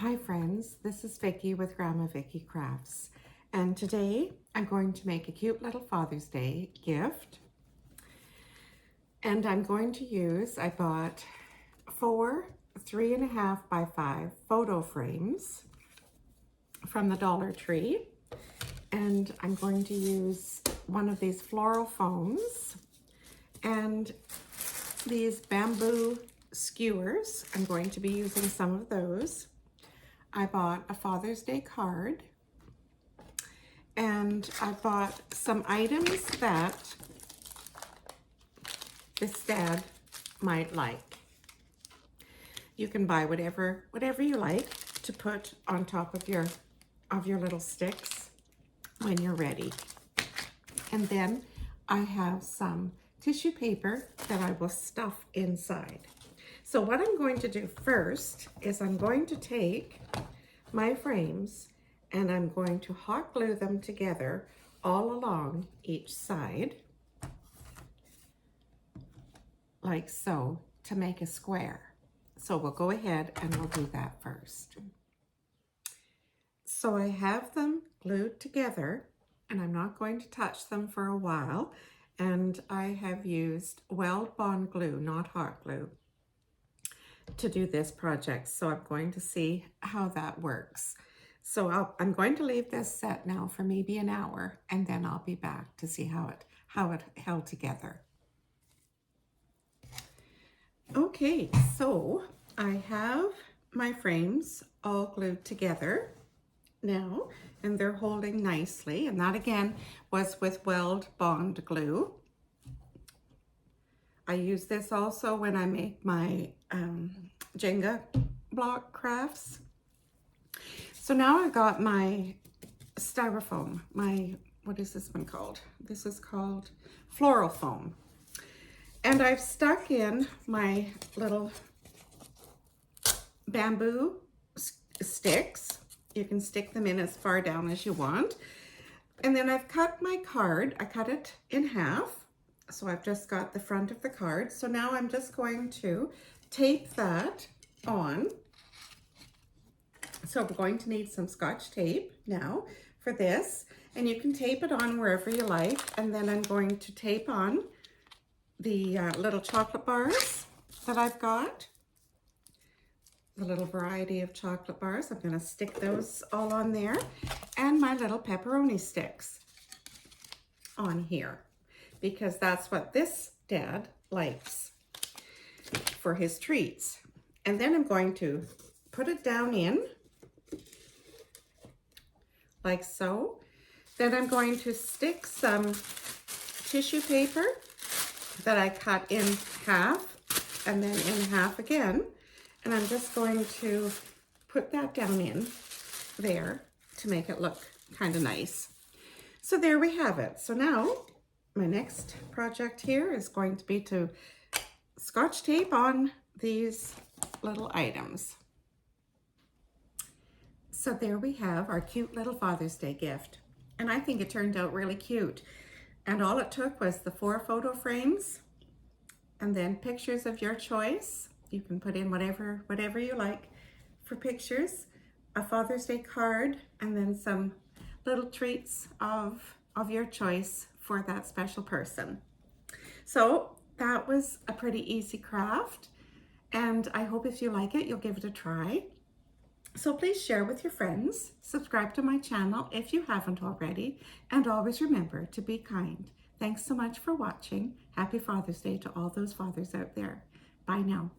Hi friends, this is Vicki with Grandma Vicki Crafts, and today I'm going to make a cute little Father's Day gift. And I'm going to use, I bought 4 3.5 by 5 photo frames from the Dollar Tree, and I'm going to use one of these floral foams and these bamboo skewers. I'm going to be using some of those. I bought a Father's Day card, and I bought some items that this dad might like. You can buy whatever you like to put on top of your little sticks when you're ready. And then I have some tissue paper that I will stuff inside. So what I'm going to do first is I'm going to take my frames and I'm going to hot glue them together all along each side, like so, to make a square. So we'll go ahead and we'll do that first. So I have them glued together and I'm not going to touch them for a while, and I have used Weld Bond glue, not hot glue, to do this project. So I'm going to see how that works. So I'm going to leave this set now for maybe an hour, and then I'll be back to see how it held together. Okay, so I have my frames all glued together now, and they're holding nicely, and that again was with Weld Bond glue. I use this also when I make my Jenga block crafts. So now I've got my styrofoam, what is this one called? This is called floral foam. And I've stuck in my little bamboo sticks. You can stick them in as far down as you want. And then I've cut my card, I cut it in half. So I've just got the front of the card. So now I'm just going to tape that on. So we're going to need some Scotch tape now for this. And you can tape it on wherever you like. And then I'm going to tape on the little chocolate bars that I've got. The little variety of chocolate bars. I'm going to stick those all on there. And my little pepperoni sticks on here, because that's what this dad likes for his treats. And then I'm going to put it down in like so. Then I'm going to stick some tissue paper that I cut in half and then in half again. And I'm just going to put that down in there to make it look kind of nice. So there we have it. So now my next project here is going to be to Scotch tape on these little items. So there we have our cute little Father's Day gift. And I think it turned out really cute. And all it took was the 4 photo frames and then pictures of your choice. You can put in whatever you like for pictures, a Father's Day card, and then some little treats of your choice for that special person. So that was a pretty easy craft, and I hope if you like it, you'll give it a try. So please share with your friends, subscribe to my channel if you haven't already, and always remember to be kind. Thanks so much for watching. Happy Father's Day to all those fathers out there. Bye now.